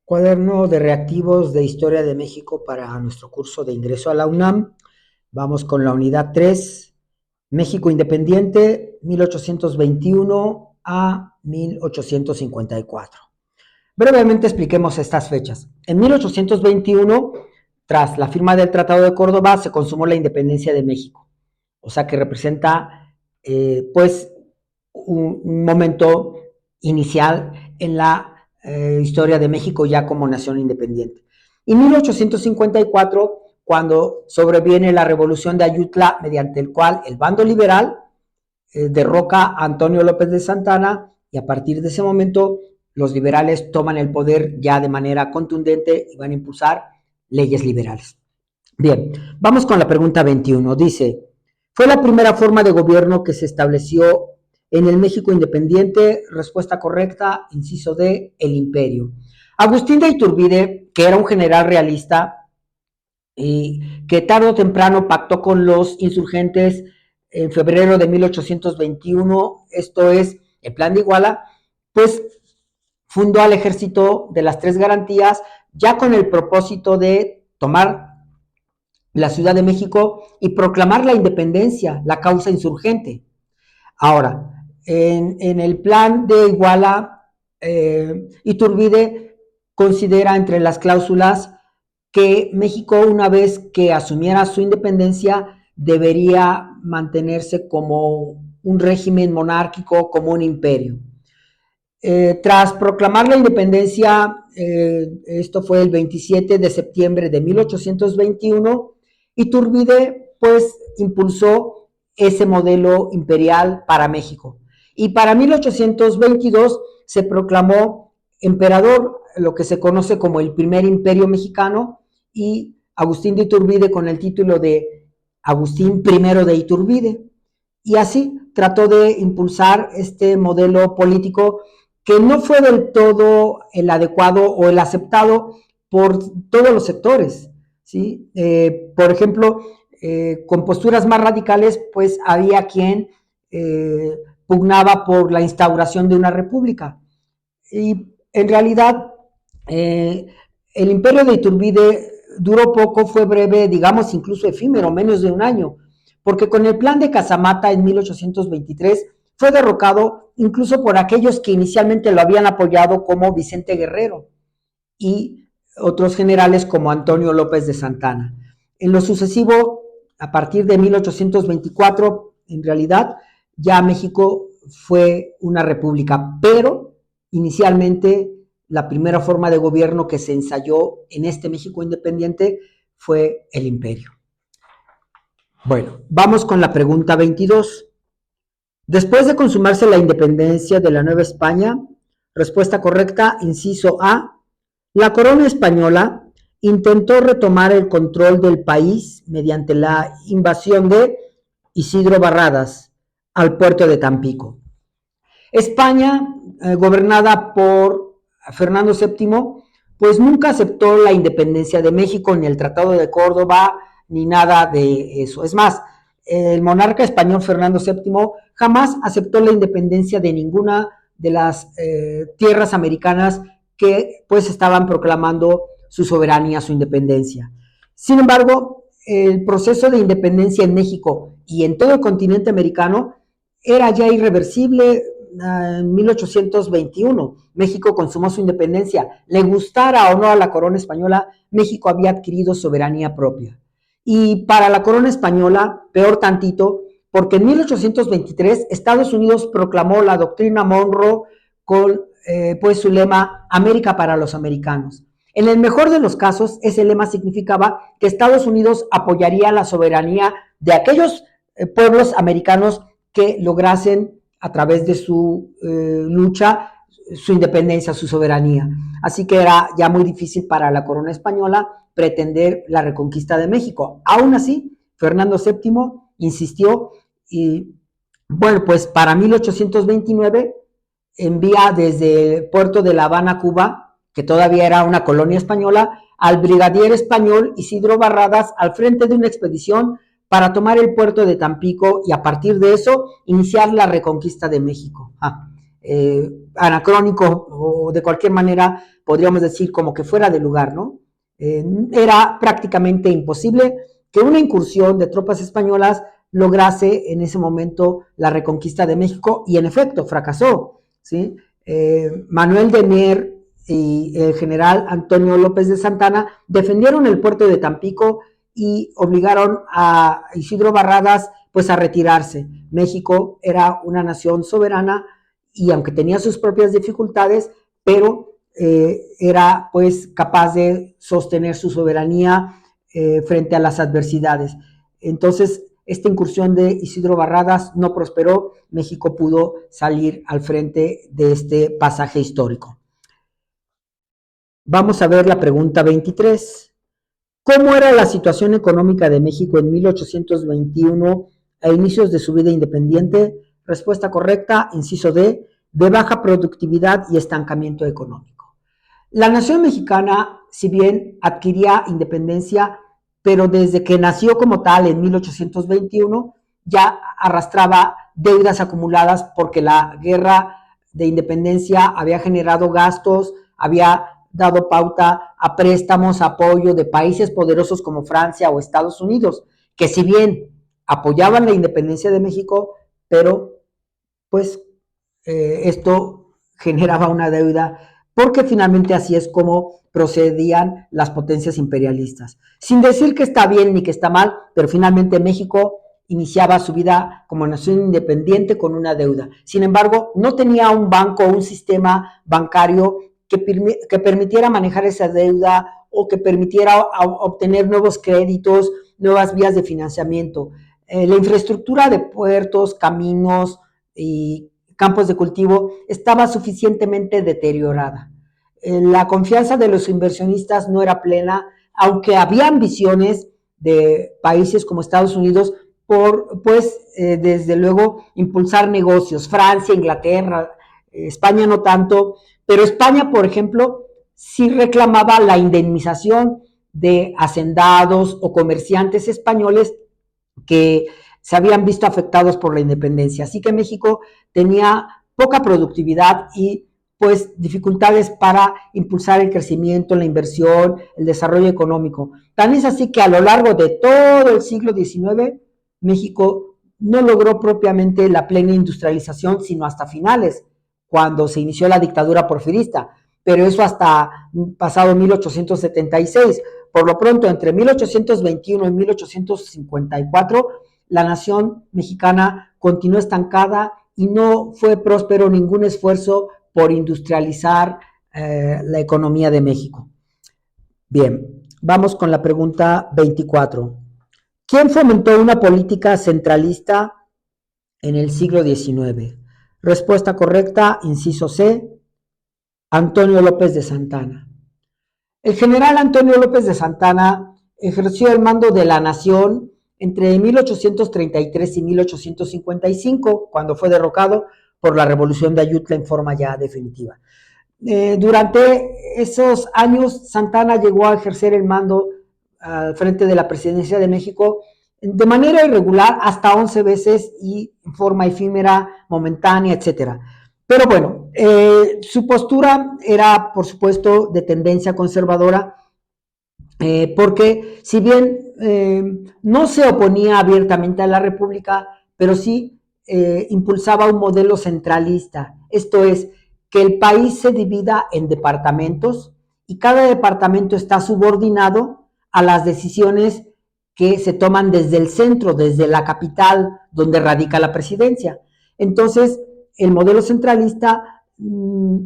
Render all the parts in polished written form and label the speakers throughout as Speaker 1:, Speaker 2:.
Speaker 1: Cuaderno de reactivos de Historia de México para nuestro curso de ingreso a la UNAM. Vamos con la unidad 3, México Independiente, 1821 a 1854. Brevemente expliquemos estas fechas. En 1821, tras la firma del Tratado de Córdoba, se consumó la independencia de México, o sea que representa un momento inicial en la historia de México ya como nación independiente. Y 1854, cuando sobreviene la revolución de Ayutla, mediante el cual el bando liberal derroca a Antonio López de Santana, y a partir de ese momento los liberales toman el poder ya de manera contundente y van a impulsar leyes liberales. Bien, vamos con la pregunta 21. Dice, ¿fue la primera forma de gobierno que se estableció en el México independiente? Respuesta correcta, inciso D, el imperio. Agustín de Iturbide, que era un general realista y que tarde o temprano pactó con los insurgentes en febrero de 1821, esto es el Plan de Iguala, pues fundó al Ejército de las Tres Garantías ya con el propósito de tomar la Ciudad de México y proclamar la independencia, la causa insurgente. Ahora, en el Plan de Iguala, Iturbide considera entre las cláusulas que México, una vez que asumiera su independencia, debería mantenerse como un régimen monárquico, como un imperio. Tras proclamar la independencia, esto fue el 27 de septiembre de 1821, Iturbide pues impulsó ese modelo imperial para México. Y para 1822 se proclamó emperador, lo que se conoce como el primer imperio mexicano, y Agustín de Iturbide con el título de Agustín I de Iturbide. Y así trató de impulsar este modelo político que no fue del todo el adecuado o el aceptado por todos los sectores, ¿sí? Por ejemplo, con posturas más radicales, pues había quien pugnaba por la instauración de una república. Y en realidad, el imperio de Iturbide duró poco, fue breve, digamos incluso efímero, menos de un año, porque con el plan de Casamata en 1823 fue derrocado incluso por aquellos que inicialmente lo habían apoyado, como Vicente Guerrero y otros generales como Antonio López de Santana. En lo sucesivo, a partir de 1824, en realidad ya México fue una república, pero inicialmente la primera forma de gobierno que se ensayó en este México independiente fue el imperio. Bueno, vamos con la pregunta 22. Después de consumarse la independencia de la Nueva España, respuesta correcta, inciso A, la corona española intentó retomar el control del país mediante la invasión de Isidro Barradas al puerto de Tampico. España, gobernada por Fernando VII, pues nunca aceptó la independencia de México, ni el Tratado de Córdoba, ni nada de eso. Es más, el monarca español Fernando VII jamás aceptó la independencia de ninguna de las tierras americanas que pues estaban proclamando su soberanía, su independencia. Sin embargo, el proceso de independencia en México y en todo el continente americano era ya irreversible. En 1821 México consumó su independencia. Le gustara o no a la corona española, México había adquirido soberanía propia. Y para la corona española, peor tantito, porque en 1823 Estados Unidos proclamó la doctrina Monroe con pues su lema América para los americanos. En el mejor de los casos, ese lema significaba que Estados Unidos apoyaría la soberanía de aquellos pueblos americanos que lograsen a través de su lucha su independencia, su soberanía. Así que era ya muy difícil para la corona española pretender la reconquista de México. Aún así, Fernando VII insistió y, bueno, pues para 1829 envía desde el puerto de La Habana, Cuba, que todavía era una colonia española, al brigadier español Isidro Barradas al frente de una expedición para tomar el puerto de Tampico y a partir de eso iniciar la reconquista de México. Anacrónico o de cualquier manera podríamos decir como que fuera de lugar, ¿no? Era prácticamente imposible que una incursión de tropas españolas lograse en ese momento la reconquista de México y en efecto fracasó, ¿sí? Manuel de Mier y el general Antonio López de Santana defendieron el puerto de Tampico y obligaron a Isidro Barradas pues a retirarse. México era una nación soberana y aunque tenía sus propias dificultades, pero era pues capaz de sostener su soberanía frente a las adversidades. Entonces, esta incursión de Isidro Barradas no prosperó, México pudo salir al frente de este pasaje histórico. Vamos a ver la pregunta 23. ¿Cómo era la situación económica de México en 1821 a inicios de su vida independiente? Respuesta correcta, inciso D, de baja productividad y estancamiento económico. La nación mexicana, si bien adquiría independencia, pero desde que nació como tal en 1821, ya arrastraba deudas acumuladas porque la guerra de independencia había generado gastos, había dado pauta a préstamos, apoyo de países poderosos como Francia o Estados Unidos, que si bien apoyaban la independencia de México, pero pues esto generaba una deuda, porque finalmente así es como procedían las potencias imperialistas. Sin decir que está bien ni que está mal, pero finalmente México iniciaba su vida como nación independiente con una deuda. Sin embargo, no tenía un banco o un sistema bancario que permitiera manejar esa deuda o que permitiera obtener nuevos créditos, nuevas vías de financiamiento. La infraestructura de puertos, caminos y campos de cultivo estaba suficientemente deteriorada. La confianza de los inversionistas no era plena, aunque había ambiciones de países como Estados Unidos por, pues, desde luego, impulsar negocios. Francia, Inglaterra, España no tanto, pero España, por ejemplo, sí reclamaba la indemnización de hacendados o comerciantes españoles que se habían visto afectados por la independencia. Así que México tenía poca productividad y pues dificultades para impulsar el crecimiento, la inversión, el desarrollo económico. Tan es así que a lo largo de todo el siglo XIX, México no logró propiamente la plena industrialización, sino hasta finales, cuando se inició la dictadura porfirista, pero eso hasta pasado 1876. Por lo pronto, entre 1821 y 1854, la nación mexicana continuó estancada y no fue próspero ningún esfuerzo por industrializar la economía de México. Bien, vamos con la pregunta 24. ¿Quién fomentó una política centralista en el siglo XIX? Respuesta correcta, inciso C, Antonio López de Santana. El general Antonio López de Santana ejerció el mando de la nación entre 1833 y 1855, cuando fue derrocado por la Revolución de Ayutla en forma ya definitiva. Durante esos años, Santana llegó a ejercer el mando al frente de la presidencia de México de manera irregular hasta 11 veces y en forma efímera, momentánea, etcétera. Pero bueno, su postura era, por supuesto, de tendencia conservadora, porque si bien no se oponía abiertamente a la República, pero sí impulsaba un modelo centralista, esto es, que el país se divida en departamentos y cada departamento está subordinado a las decisiones que se toman desde el centro, desde la capital donde radica la presidencia. Entonces, el modelo centralista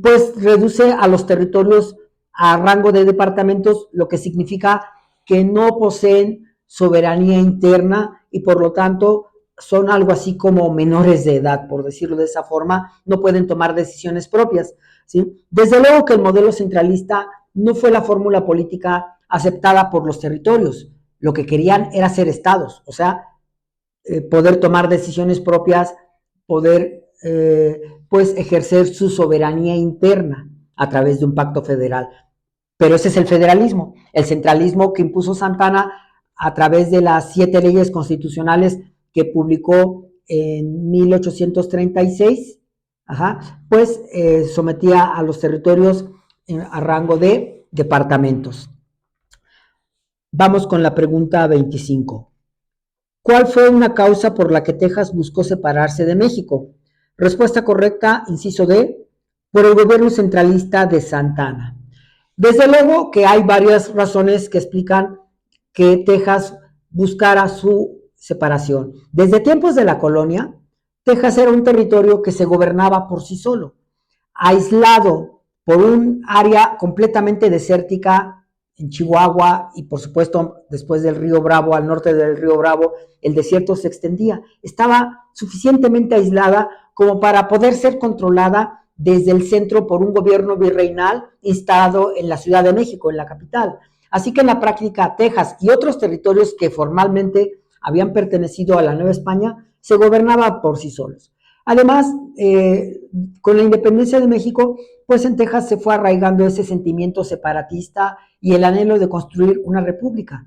Speaker 1: pues reduce a los territorios a rango de departamentos, lo que significa que no poseen soberanía interna y por lo tanto son algo así como menores de edad, por decirlo de esa forma, no pueden tomar decisiones propias, ¿sí? Desde luego que el modelo centralista no fue la fórmula política aceptada por los territorios, lo que querían era ser estados, o sea, poder tomar decisiones propias, poder pues ejercer su soberanía interna a través de un pacto federal. Pero ese es el federalismo. El centralismo que impuso Santana a través de las 7 leyes constitucionales que publicó en 1836, pues sometía a los territorios a rango de departamentos. Vamos con la pregunta 25. ¿Cuál fue una causa por la que Texas buscó separarse de México? Respuesta correcta, inciso D, por el gobierno centralista de Santa Anna. Desde luego que hay varias razones que explican que Texas buscara su separación. Desde tiempos de la colonia, Texas era un territorio que se gobernaba por sí solo, aislado por un área completamente desértica en Chihuahua y por supuesto después del río Bravo, al norte del río Bravo, el desierto se extendía. Estaba suficientemente aislada como para poder ser controlada desde el centro por un gobierno virreinal instalado en la Ciudad de México, en la capital. Así que en la práctica, Texas y otros territorios que formalmente habían pertenecido a la Nueva España se gobernaban por sí solos. Además, con la independencia de México, pues en Texas se fue arraigando ese sentimiento separatista y el anhelo de construir una república.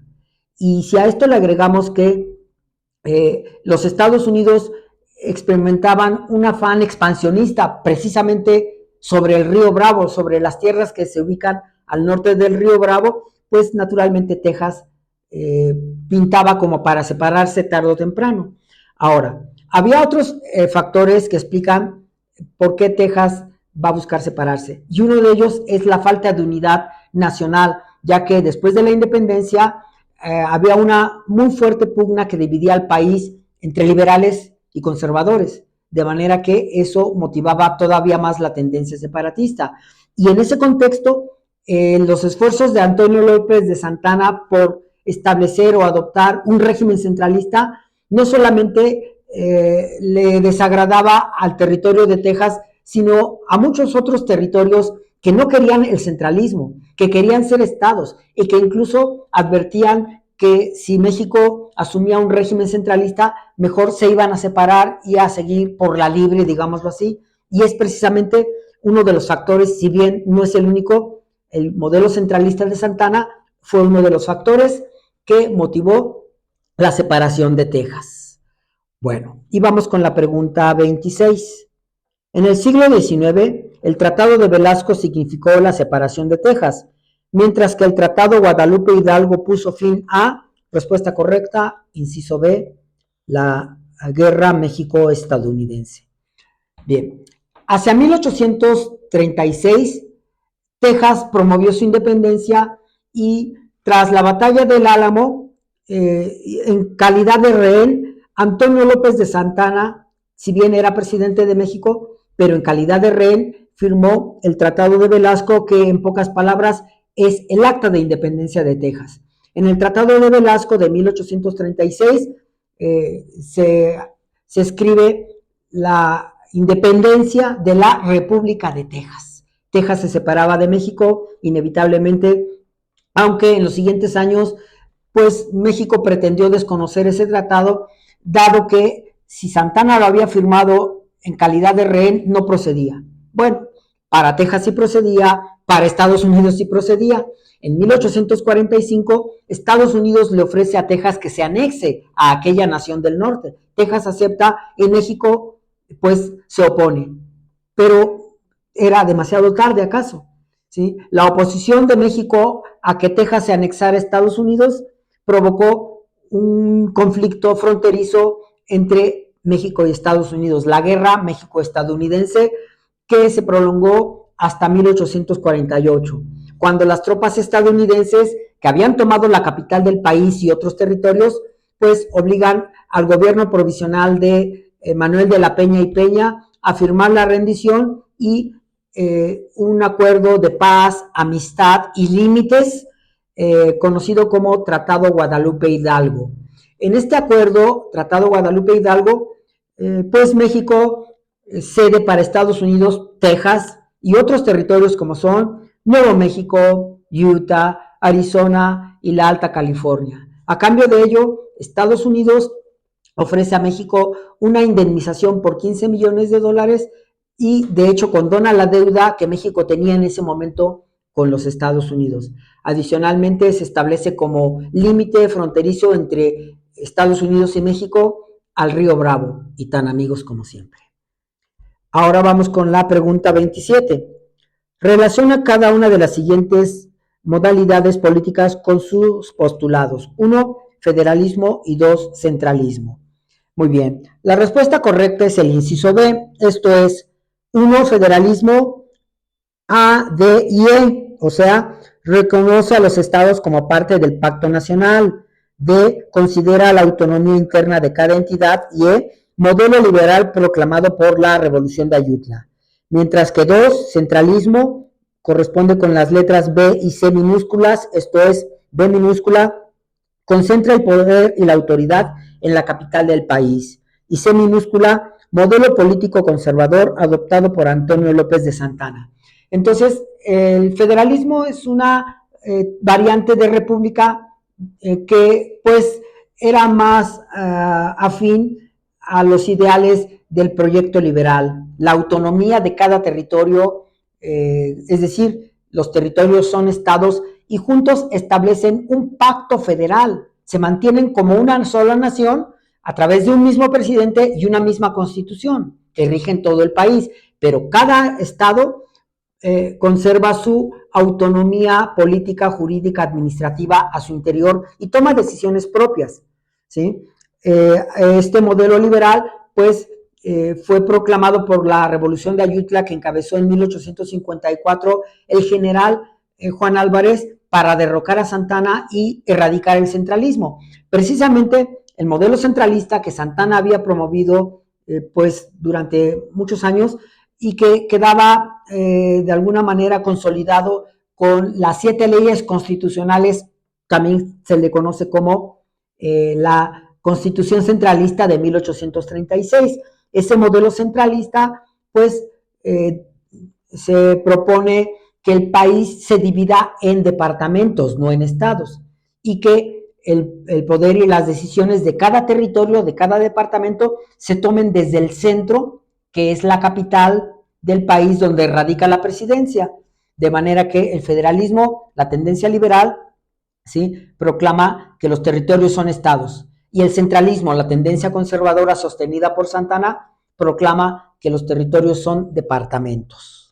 Speaker 1: Y si a esto le agregamos que los Estados Unidos experimentaban un afán expansionista precisamente sobre el río Bravo, sobre las tierras que se ubican al norte del río Bravo, pues naturalmente Texas pintaba como para separarse tarde o temprano. Ahora, había otros factores que explican por qué Texas va a buscar separarse, y uno de ellos es la falta de unidad nacional, ya que después de la independencia había una muy fuerte pugna que dividía al país entre liberales y conservadores, de manera que eso motivaba todavía más la tendencia separatista. Y en ese contexto, los esfuerzos de Antonio López de Santana por establecer o adoptar un régimen centralista no solamente le desagradaba al territorio de Texas, sino a muchos otros territorios que no querían el centralismo, que querían ser estados y que incluso advertían que si México asumía un régimen centralista, mejor se iban a separar y a seguir por la libre, digámoslo así, y es precisamente uno de los factores, si bien no es el único, el modelo centralista de Santana fue uno de los factores que motivó la separación de Texas. Bueno, y vamos con la pregunta 26. En el siglo XIX, el Tratado de Velasco significó la separación de Texas, mientras que el Tratado Guadalupe Hidalgo puso fin a, respuesta correcta, inciso B, la Guerra México-Estadounidense. Bien, hacia 1836, Texas promovió su independencia y tras la batalla del Álamo, en calidad de rehén, Antonio López de Santana, si bien era presidente de México, pero en calidad de rehén, firmó el Tratado de Velasco, que en pocas palabras es el acta de independencia de Texas. En el Tratado de Velasco de 1836 se escribe la independencia de la República de Texas. Texas se separaba de México inevitablemente, aunque en los siguientes años, pues México pretendió desconocer ese tratado, dado que si Santana lo había firmado en calidad de rehén, no procedía. Bueno, para Texas sí procedía, para Estados Unidos sí procedía. En 1845, Estados Unidos le ofrece a Texas que se anexe a aquella nación del norte. Texas acepta y México, pues, se opone. Pero era demasiado tarde, ¿acaso? ¿Sí? La oposición de México a que Texas se anexara a Estados Unidos provocó un conflicto fronterizo entre México y Estados Unidos, la guerra México-estadounidense, que se prolongó hasta 1848, cuando las tropas estadounidenses que habían tomado la capital del país y otros territorios, pues obligan al gobierno provisional de Manuel de la Peña y Peña a firmar la rendición y un acuerdo de paz, amistad y límites, conocido como Tratado Guadalupe Hidalgo. En este acuerdo, Tratado Guadalupe Hidalgo, pues México cede para Estados Unidos Texas y otros territorios como son Nuevo México, Utah, Arizona y la Alta California. A cambio de ello, Estados Unidos ofrece a México una indemnización por 15 millones de dólares y de hecho condona la deuda que México tenía en ese momento con los Estados Unidos. Adicionalmente, se establece como límite fronterizo entre Estados Unidos y México al río Bravo, y tan amigos como siempre. Ahora vamos con la pregunta 27. Relaciona cada una de las siguientes modalidades políticas con sus postulados. 1, federalismo, y 2, centralismo. Muy bien, la respuesta correcta es el inciso B, esto es 1, federalismo, A, D y E, o sea, reconoce a los estados como parte del pacto nacional. D, considera la autonomía interna de cada entidad. Y E, modelo liberal proclamado por la Revolución de Ayutla. Mientras que 2, centralismo, corresponde con las letras B y C minúsculas, esto es, B minúscula, concentra el poder y la autoridad en la capital del país. Y C minúscula, modelo político conservador adoptado por Antonio López de Santana. Entonces, el federalismo es una variante de república que pues era más afín a los ideales del proyecto liberal, la autonomía de cada territorio, es decir, los territorios son estados y juntos establecen un pacto federal, se mantienen como una sola nación a través de un mismo presidente y una misma constitución que rigen todo el país, pero cada estado conserva su autonomía política, jurídica, administrativa a su interior y toma decisiones propias, ¿sí? Este modelo liberal, pues, fue proclamado por la Revolución de Ayutla, que encabezó en 1854 el general Juan Álvarez para derrocar a Santana y erradicar el centralismo. Precisamente el modelo centralista que Santana había promovido pues durante muchos años y que quedaba de alguna manera consolidado con las 7 leyes constitucionales, también se le conoce como la Constitución Centralista de 1836. Ese modelo centralista, pues, se propone que el país se divida en departamentos, no en estados, y que el poder y las decisiones de cada territorio, de cada departamento, se tomen desde el centro, que es la capital del país donde radica la presidencia, de manera que el federalismo, la tendencia liberal, ¿sí?, proclama que los territorios son estados, y el centralismo, la tendencia conservadora sostenida por Santana, proclama que los territorios son departamentos.